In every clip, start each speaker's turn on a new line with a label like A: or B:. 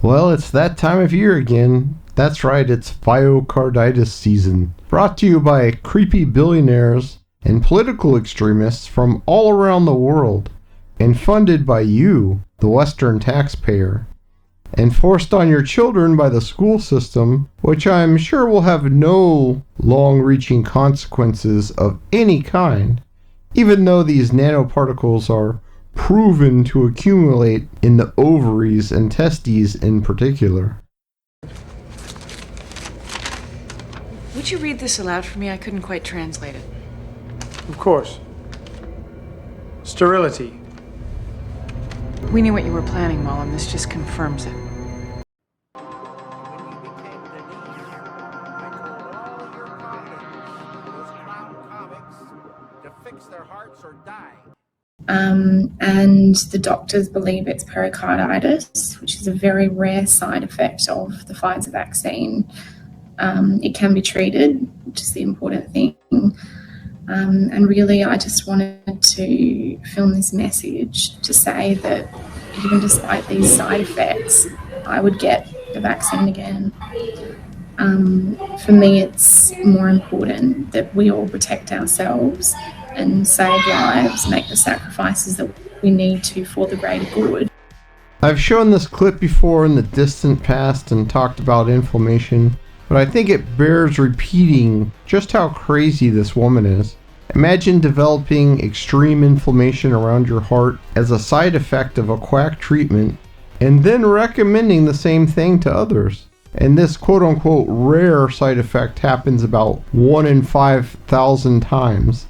A: Well, it's that time of year again. That's right, it's myocarditis season. Brought to you by creepy billionaires and political extremists from all around the world. And funded by you, the Western taxpayer. And forced on your children by the school system, which I'm sure will have no long-reaching consequences of any kind, even though these nanoparticles are proven to accumulate in the ovaries and testes in particular.
B: Would you read this aloud for me? I couldn't quite translate it.
C: Of course. Sterility.
B: We knew what you were planning, Mullen. This just confirms it.
D: And the doctors believe it's pericarditis, which is a very rare side effect of the Pfizer vaccine. It can be treated, which is the important thing. And really, I just wanted to film this message to say that even despite these side effects, I would get the vaccine again. For me, it's more important that we all protect ourselves and save lives, make the sacrifices that we need to for the greater good.
A: I've shown this clip before in the distant past and talked about inflammation, but I think it bears repeating just how crazy this woman is. Imagine developing extreme inflammation around your heart as a side effect of a quack treatment, and then recommending the same thing to others. And this quote-unquote rare side effect happens about 1 in 5,000 times.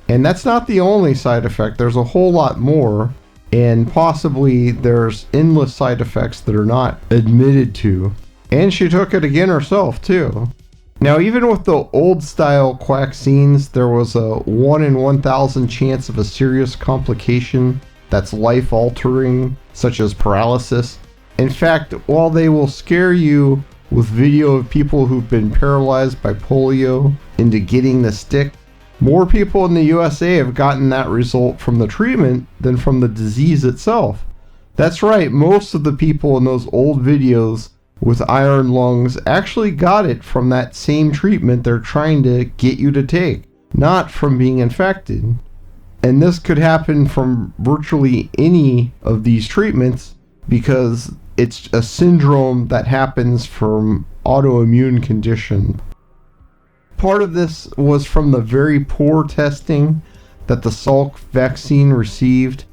A: And that's not the only side effect. There's a whole lot more, and possibly there's endless side effects that are not admitted to. And she took it again herself too. Now, even with the old style quaxines, there was a 1 in 1,000 chance of a serious complication that's life altering, such as paralysis. In fact, while they will scare you with video of people who've been paralyzed by polio into getting the stick, more people in the USA have gotten that result from the treatment than from the disease itself. That's right, most of the people in those old videos with iron lungs actually got it from that same treatment they're trying to get you to take, not from being infected. And this could happen from virtually any of these treatments because it's a syndrome that happens from autoimmune condition. Part of this was from the very poor testing that the Salk vaccine received,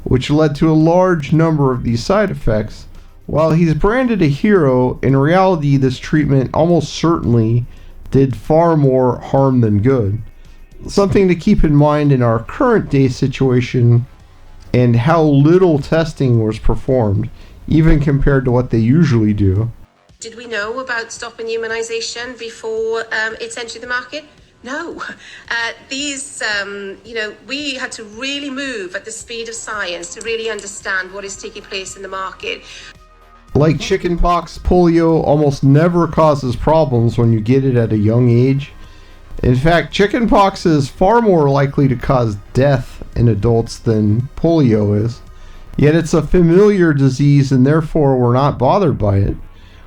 A: which led to a large number of these side effects. While he's branded a hero, in reality this treatment almost certainly did far more harm than good. Something to keep in mind in our current day situation and how little testing was performed, even compared to what they usually do.
E: Did we know about stopping immunization before it's entered the market? No. We had to really move at the speed of science to really understand what is taking place in the market.
A: Like chickenpox, polio almost never causes problems when you get it at a young age. In fact, chickenpox is far more likely to cause death in adults than polio is. Yet it's a familiar disease and therefore we're not bothered by it.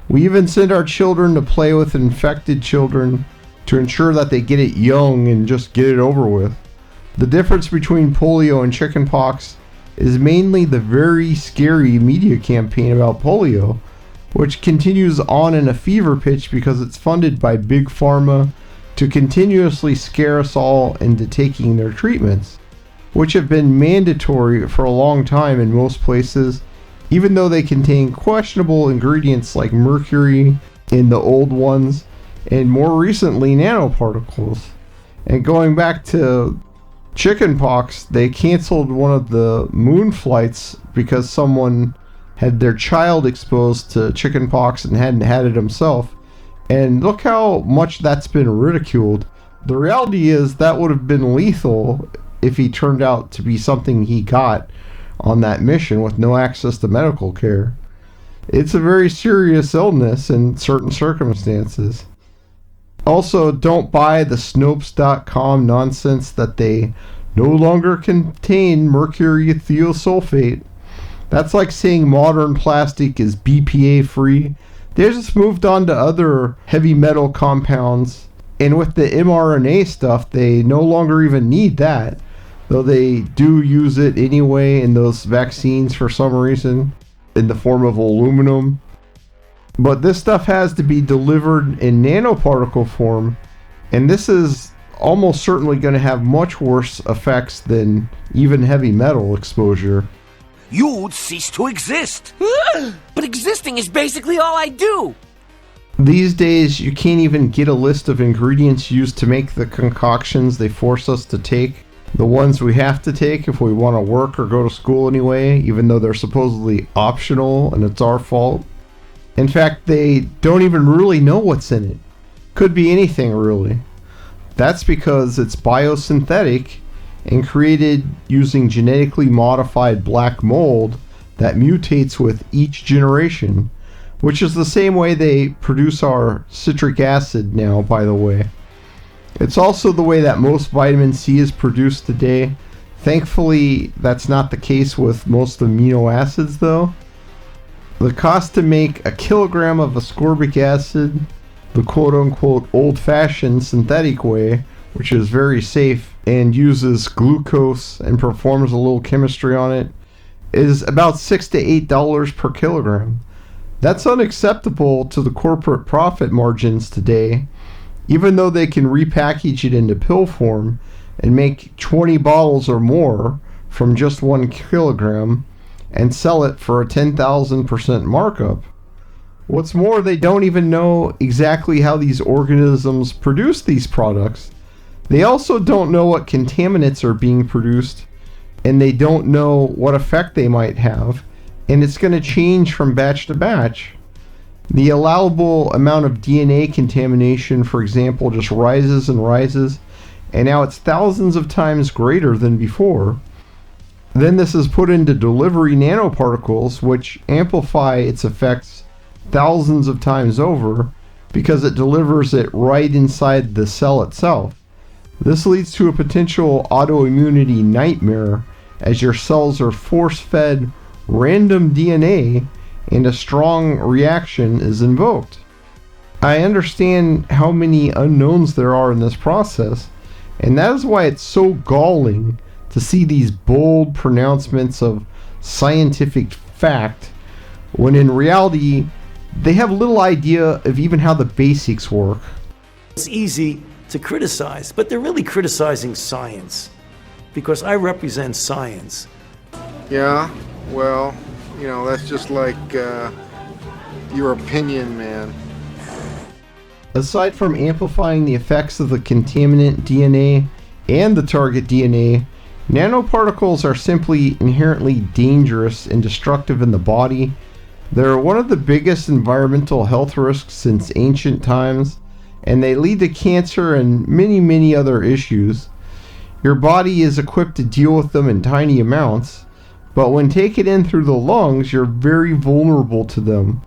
A: We even send our children to play with infected children to ensure that they get it young and just get it over with. The difference between polio and chickenpox is mainly the very scary media campaign about polio, which continues on in a fever pitch because it's funded by Big Pharma to continuously scare us all into taking their treatments, which have been mandatory for a long time in most places, even though they contain questionable ingredients like mercury in the old ones, and more recently nanoparticles. And going back to chickenpox, they canceled one of the moon flights because someone had their child exposed to chickenpox and hadn't had it himself. And look how much that's been ridiculed. The reality is that would have been lethal if he turned out to be something he got on that mission with no access to medical care. It's a very serious illness in certain circumstances. Also, don't buy the Snopes.com nonsense that they no longer contain mercury thiosulfate. That's like saying modern plastic is BPA free. They just moved on to other heavy metal compounds, and with the mRNA stuff, they no longer even need that, though they do use it anyway in those vaccines for some reason in the form of aluminum. But this stuff has to be delivered in nanoparticle form, and this is almost certainly going to have much worse effects than even heavy metal exposure.
C: You'd cease to exist. But existing is basically all I do.
A: These days, you can't even get a list of ingredients used to make the concoctions they force us to take. The ones we have to take if we want to work or go to school anyway, even though they're supposedly optional and it's our fault. In fact, they don't even really know what's in it. Could be anything, really. That's because it's biosynthetic and created using genetically modified black mold that mutates with each generation, which is the same way they produce our citric acid now, by the way. It's also the way that most vitamin C is produced today. Thankfully, that's not the case with most amino acids, though. The cost to make a kilogram of ascorbic acid, the quote-unquote old-fashioned synthetic way, which is very safe and uses glucose and performs a little chemistry on it, is about $6 to $8 per kilogram. That's unacceptable to the corporate profit margins today, even though they can repackage it into pill form and make 20 bottles or more from just 1 kilogram and sell it for a 10,000% markup. What's more, they don't even know exactly how these organisms produce these products. They also don't know what contaminants are being produced, and they don't know what effect they might have, and it's going to change from batch to batch. The allowable amount of DNA contamination, for example, just rises and rises, and now it's thousands of times greater than before. Then this is put into delivery nanoparticles, which amplify its effects thousands of times over because it delivers it right inside the cell itself. This leads to a potential autoimmunity nightmare as your cells are force-fed random DNA and a strong reaction is invoked. I understand how many unknowns there are in this process, and that is why it's so galling to see these bold pronouncements of scientific fact when in reality they have little idea of even how the basics work.
F: It's easy to criticize, but they're really criticizing science because I represent science.
G: Yeah, well, you know, that's just like your opinion, man.
A: Aside from amplifying the effects of the contaminant DNA and the target DNA, nanoparticles are simply inherently dangerous and destructive in the body. They're one of the biggest environmental health risks since ancient times, and they lead to cancer and many other issues. Your body is equipped to deal with them in tiny amounts, but when taken in through the lungs, you're very vulnerable to them,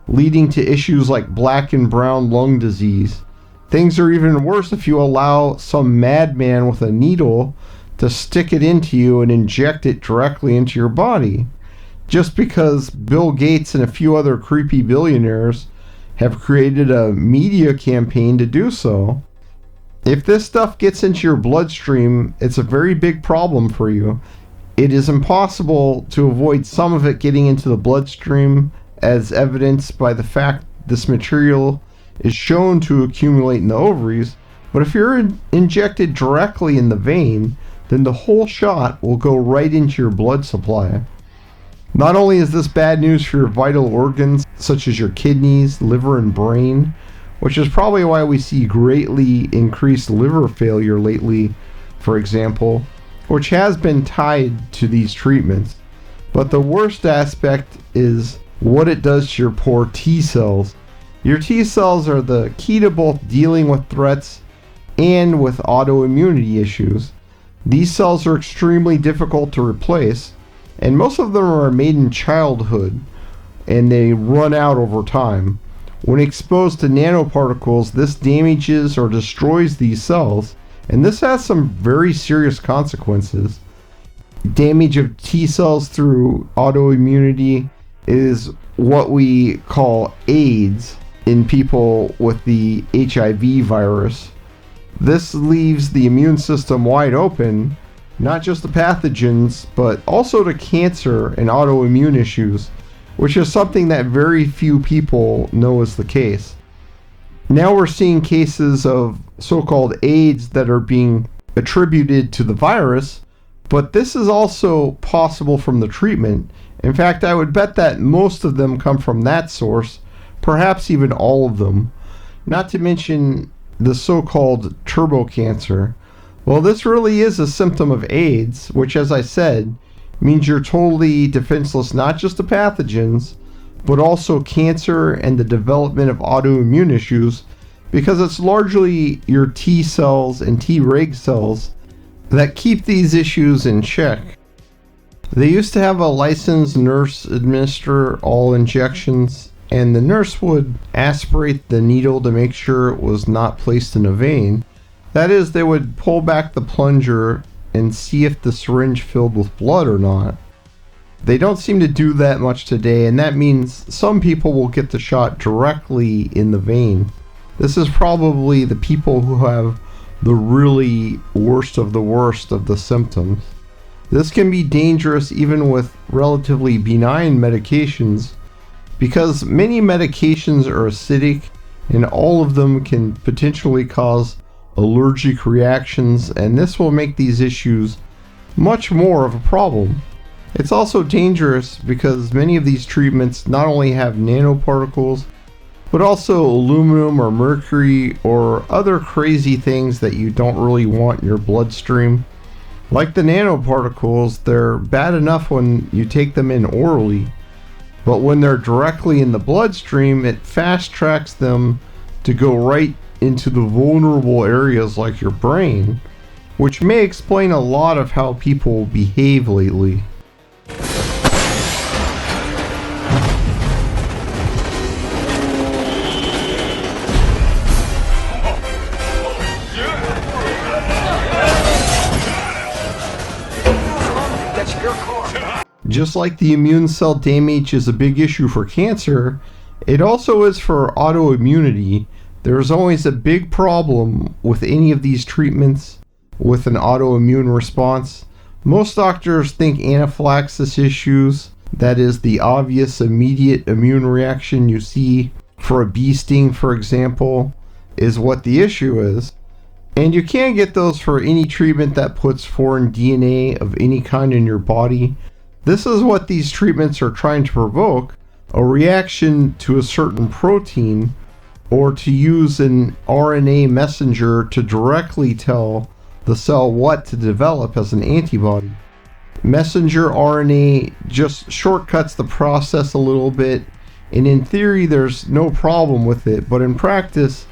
A: leading to issues like black and brown lung disease. Things are even worse if you allow some madman with a needle to stick it into you and inject it directly into your body, just because Bill Gates and a few other creepy billionaires have created a media campaign to do so. If this stuff gets into your bloodstream, it's a very big problem for you. It is impossible to avoid some of it getting into the bloodstream, as evidenced by the fact this material is shown to accumulate in the ovaries, but if you're injected directly in the vein, then the whole shot will go right into your blood supply. Not only is this bad news for your vital organs, such as your kidneys, liver, and brain, which is probably why we see greatly increased liver failure lately, for example, which has been tied to these treatments, but the worst aspect is what it does to your poor T cells. Your T cells are the key to both dealing with threats and with autoimmunity issues. These cells are extremely difficult to replace, and most of them are made in childhood, and they run out over time. When exposed to nanoparticles, this damages or destroys these cells, and this has some very serious consequences. damage of T cells through autoimmunity is what we call AIDS in people with the HIV virus. This leaves the immune system wide open, not just to pathogens, but also to cancer and autoimmune issues, which is something that very few people know is the case. Now we're seeing cases of so-called AIDS that are being attributed to the virus, but this is also possible from the treatment. In fact, I would bet that most of them come from that source, perhaps even all of them. Not to mention the so-called turbo cancer. Well, this really is a symptom of AIDS, which, as I said, means you're totally defenseless not just to pathogens, but also cancer and the development of autoimmune issues, because it's largely your T cells and Treg cells that keep these issues in check. They used to have a licensed nurse administer all injections, and the nurse would aspirate the needle to make sure it was not placed in a vein. That is, they would pull back the plunger and see if the syringe filled with blood or not. They don't seem to do that much today, and that means some people will get the shot directly in the vein. This is probably the people who have the really worst of the symptoms. This can be dangerous even with relatively benign medications, because many medications are acidic and all of them can potentially cause allergic reactions, and this will make these issues much more of a problem. It's also dangerous because many of these treatments not only have nanoparticles, but also aluminum or mercury or other crazy things that you don't really want in your bloodstream. Like the nanoparticles, they're bad enough when you take them in orally, but when they're directly in the bloodstream, it fast tracks them to go right into the vulnerable areas like your brain, which may explain a lot of how people behave lately. Just like the immune cell damage is a big issue for cancer, it also is for autoimmunity. There's always a big problem with any of these treatments with an autoimmune response. Most doctors think anaphylaxis issues, that is the obvious immediate immune reaction you see for a bee sting, for example, is what the issue is. And you can get those for any treatment that puts foreign DNA of any kind in your body. This is what these treatments are trying to provoke, a reaction to a certain protein, or to use an RNA messenger to directly tell the cell what to develop as an antibody. Messenger RNA just shortcuts the process a little bit, and in theory there's no problem with it, but in practice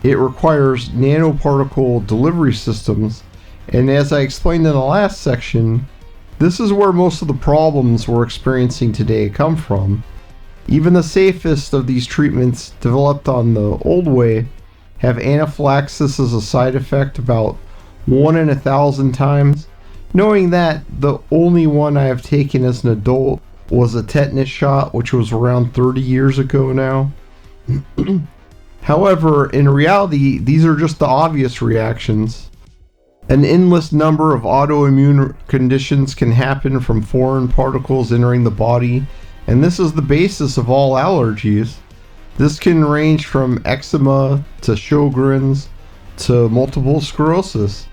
A: it requires nanoparticle delivery systems, and as I explained in the last section, this is where most of the problems we're experiencing today come from. Even the safest of these treatments developed on the old way have anaphylaxis as a side effect about 1 in 1,000 times. Knowing that, the only one I have taken as an adult was a tetanus shot, which was around 30 years ago now. However, in reality, these are just the obvious reactions. An endless number of autoimmune conditions can happen from foreign particles entering the body, and this is the basis of all allergies. This can range from eczema to Sjogren's to multiple sclerosis.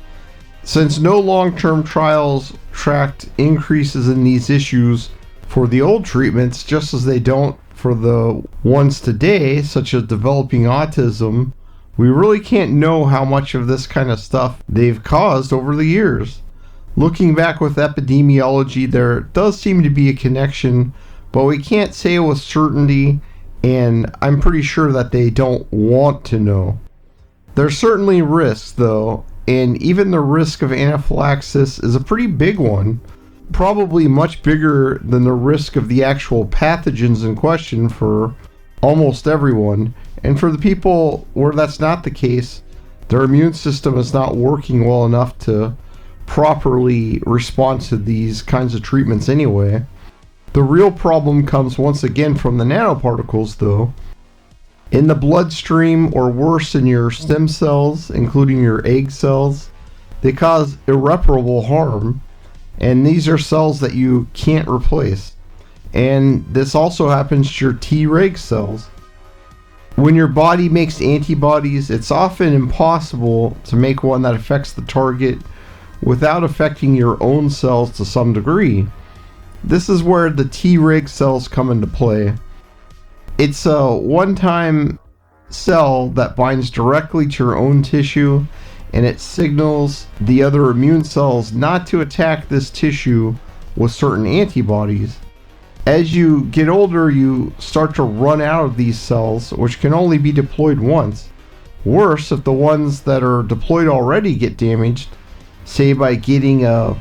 A: Since no long-term trials tracked increases in these issues for the old treatments, just as they don't for the ones today, such as developing autism, we really can't know how much of this kind of stuff they've caused over the years. Looking back with epidemiology, there does seem to be a connection, but we can't say with certainty, and I'm pretty sure that they don't want to know. There's certainly risks, though, and even the risk of anaphylaxis is a pretty big one, probably much bigger than the risk of the actual pathogens in question for almost everyone. And for the people where that's not the case, their immune system is not working well enough to properly respond to these kinds of treatments anyway. The real problem comes once again from the nanoparticles though. In the bloodstream, or worse, in your stem cells, including your egg cells, they cause irreparable harm, and these are cells that you can't replace. And this also happens to your Treg cells. When your body makes antibodies, it's often impossible to make one that affects the target without affecting your own cells to some degree. This is where the Treg cells come into play. It's a one-time cell that binds directly to your own tissue, and it signals the other immune cells not to attack this tissue with certain antibodies. As you get older, you start to run out of these cells, which can only be deployed once. Worse, if the ones that are deployed already get damaged, say by getting a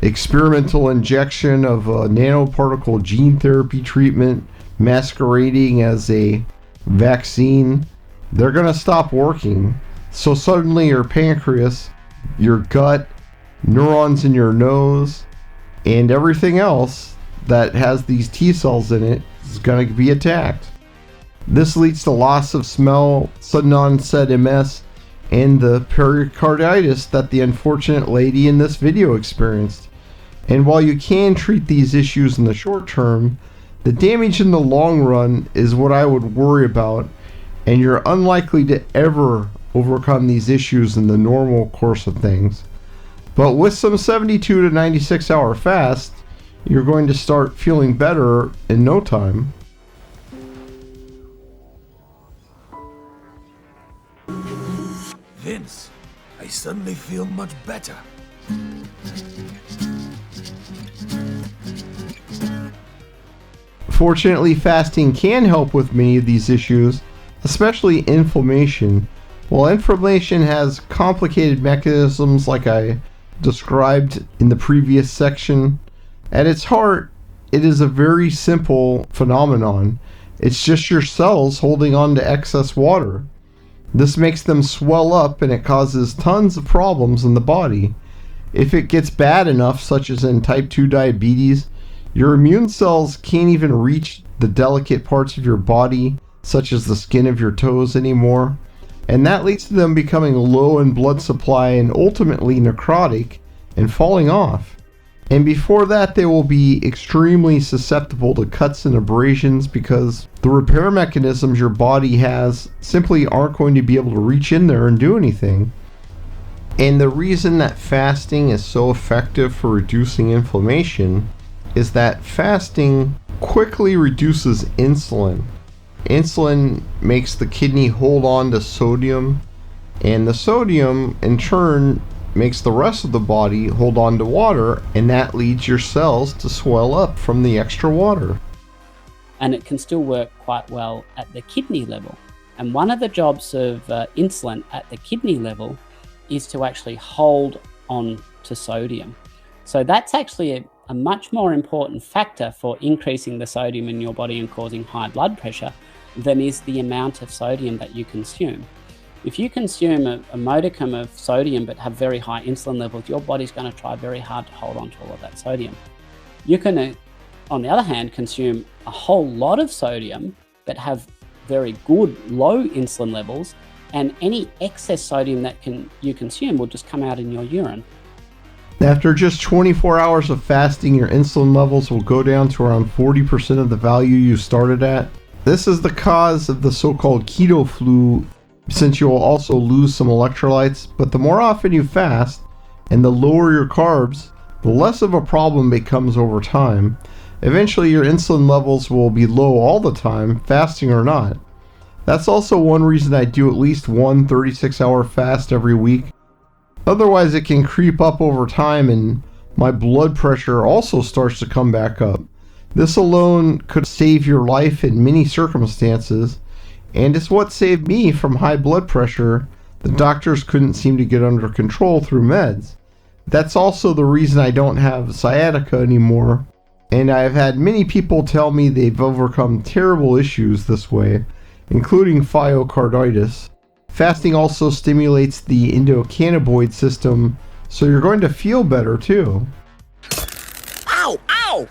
A: experimental injection of a nanoparticle gene therapy treatment masquerading as a vaccine, they're going to stop working. So suddenly your pancreas, your gut, neurons in your nose, and everything else that has these T cells in it is going to be attacked. This leads to loss of smell, sudden onset MS, and the pericarditis that the unfortunate lady in this video experienced. And while you can treat these issues in the short term, the damage in the long run is what I would worry about, and you're unlikely to ever overcome these issues in the normal course of things. But with some 72 to 96 hour fast, you're going to start feeling better in no time.
F: Vince, I suddenly feel much better.
A: Fortunately, fasting can help with many of these issues, especially inflammation. While inflammation has complicated mechanisms like I described in the previous section, at its heart, it is a very simple phenomenon. It's just your cells holding on to excess water. This makes them swell up, and it causes tons of problems in the body. If it gets bad enough, such as in type 2 diabetes, your immune cells can't even reach the delicate parts of your body, such as the skin of your toes, anymore. And that leads to them becoming low in blood supply and ultimately necrotic and falling off. And before that, they will be extremely susceptible to cuts and abrasions because the repair mechanisms your body has simply aren't going to be able to reach in there and do anything. And the reason that fasting is so effective for reducing inflammation is that fasting quickly reduces insulin. Insulin makes the kidney hold on to sodium, and the sodium in turn makes the rest of the body hold on to water, and that leads your cells to swell up from the extra water.
H: And it can still work quite well at the kidney level. And one of the jobs of insulin at the kidney level is to actually hold on to sodium. So that's actually a much more important factor for increasing the sodium in your body and causing high blood pressure than is the amount of sodium that you consume. If you consume a modicum of sodium but have very high insulin levels, your body's going to try very hard to hold on to all of that sodium. You can, on the other hand, consume a whole lot of sodium but have very good low insulin levels, and any excess sodium that you consume will just come out in your urine.
A: After just 24 hours of fasting, your insulin levels will go down to around 40% of the value you started at. This is the cause of the so-called keto flu, since you will also lose some electrolytes. But the more often you fast and the lower your carbs, the less of a problem it becomes over time. Eventually your insulin levels will be low all the time, fasting or not. That's also one reason I do at least one 36-hour fast every week. Otherwise it can creep up over time and my blood pressure also starts to come back up. This alone could save your life in many circumstances, and it's what saved me from high blood pressure the doctors couldn't seem to get under control through meds. That's also the reason I don't have sciatica anymore, and I have had many people tell me they've overcome terrible issues this way, including myocarditis. Fasting also stimulates the endocannabinoid system, so you're going to feel better too.
C: Ow! Ow!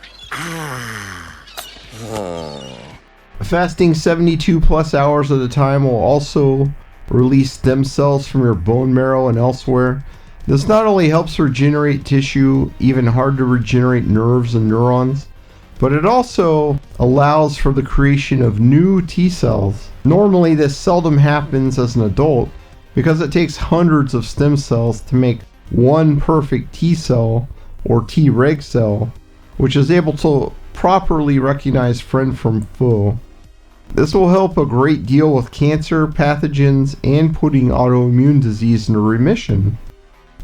A: Fasting 72 plus hours at a time will also release stem cells from your bone marrow and elsewhere. This not only helps regenerate tissue, even hard to regenerate nerves and neurons, but it also allows for the creation of new T cells. Normally this seldom happens as an adult because it takes hundreds of stem cells to make one perfect T cell or Treg cell, which is able to properly recognize friend from foe. This will help a great deal with cancer, pathogens, and putting autoimmune disease into remission.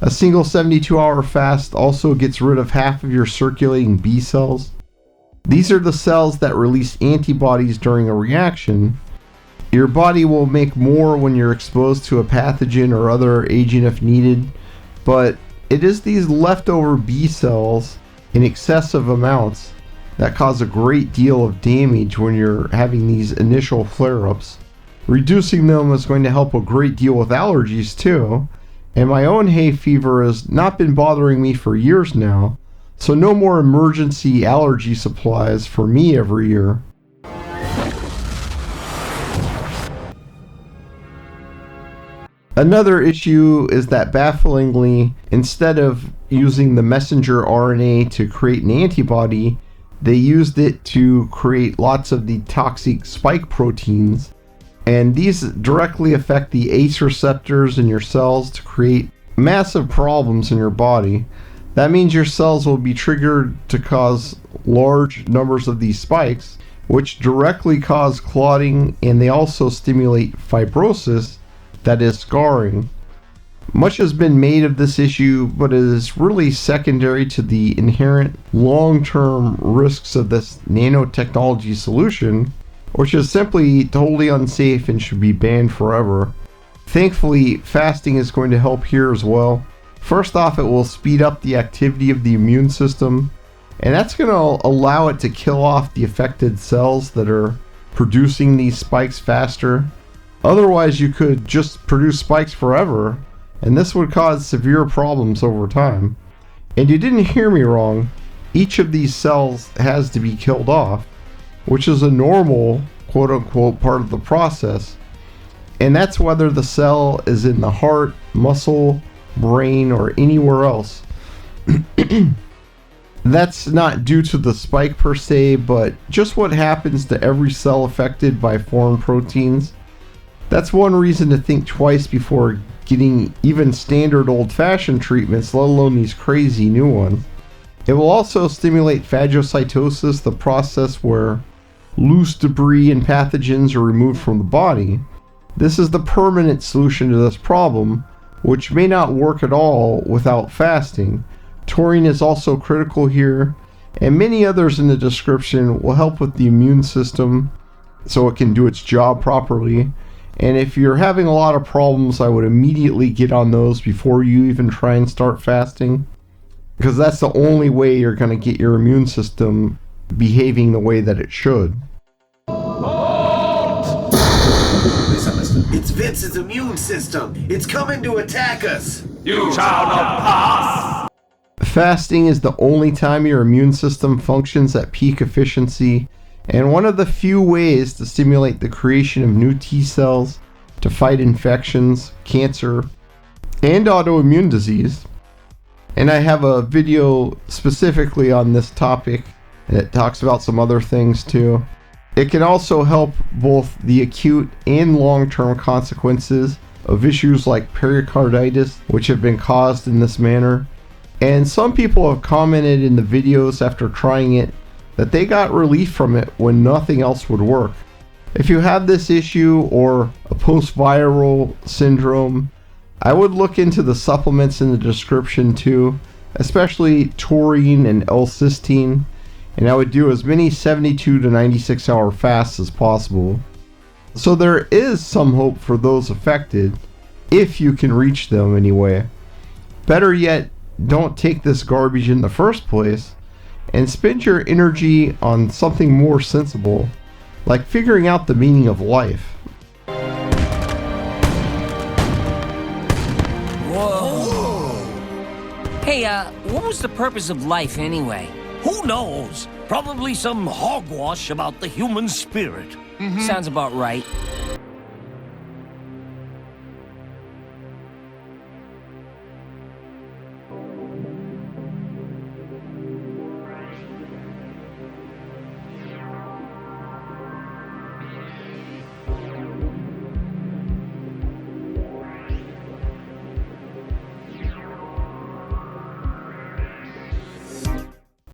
A: A single 72-hour fast also gets rid of half of your circulating B cells. These are the cells that release antibodies during a reaction. Your body will make more when you're exposed to a pathogen or other agent if needed, but it is these leftover B cells in excessive amounts that cause a great deal of damage when you're having these initial flare-ups. Reducing them is going to help a great deal with allergies too, and my own hay fever has not been bothering me for years now, so no more emergency allergy supplies for me every year. Another issue is that bafflingly, instead of using the messenger RNA to create an antibody, they used it to create lots of the toxic spike proteins, and these directly affect the ACE receptors in your cells to create massive problems in your body. That means your cells will be triggered to cause large numbers of these spikes, which directly cause clotting, and they also stimulate fibrosis, that is scarring. Much has been made of this issue, but it is really secondary to the inherent long-term risks of this nanotechnology solution, which is simply totally unsafe and should be banned forever. Thankfully, fasting is going to help here as well. First off, it will speed up the activity of the immune system, and that's going to allow it to kill off the affected cells that are producing these spikes faster. Otherwise, you could just produce spikes forever, and this would cause severe problems over time. And you didn't hear me wrong, each of these cells has to be killed off, which is a normal, quote-unquote, part of the process. And that's whether the cell is in the heart, muscle, brain, or anywhere else. That's not due to the spike per se, but just what happens to every cell affected by foreign proteins. That's one reason to think twice before getting even standard old-fashioned treatments, let alone these crazy new ones. It will also stimulate phagocytosis, the process where loose debris and pathogens are removed from the body. This is the permanent solution to this problem, which may not work at all without fasting. Taurine is also critical here, and many others in the description will help with the immune system so it can do its job properly. And if you're having a lot of problems, I would immediately get on those before you even try and start fasting, because that's the only way you're going to get your immune system behaving the way that it should.
I: Listen. It's Vince's immune system. It's coming to attack us.
J: You shall not pass.
A: Fasting is the only time your immune system functions at peak efficiency, and one of the few ways to stimulate the creation of new T cells to fight infections, cancer, and autoimmune disease. And I have a video specifically on this topic, and it talks about some other things too. It can also help both the acute and long-term consequences of issues like pericarditis, which have been caused in this manner. And some people have commented in the videos after trying it that they got relief from it when nothing else would work. If you have this issue or a post-viral syndrome, I would look into the supplements in the description too, especially taurine and L-cysteine, and I would do as many 72 to 96 hour fasts as possible. So there is some hope for those affected, if you can reach them anyway. Better yet, don't take this garbage in the first place, and spend your energy on something more sensible, like figuring out the meaning of life.
I: Whoa!
C: Hey, what was the purpose of life anyway?
J: Who knows? Probably some hogwash about the human spirit.
C: Sounds about right.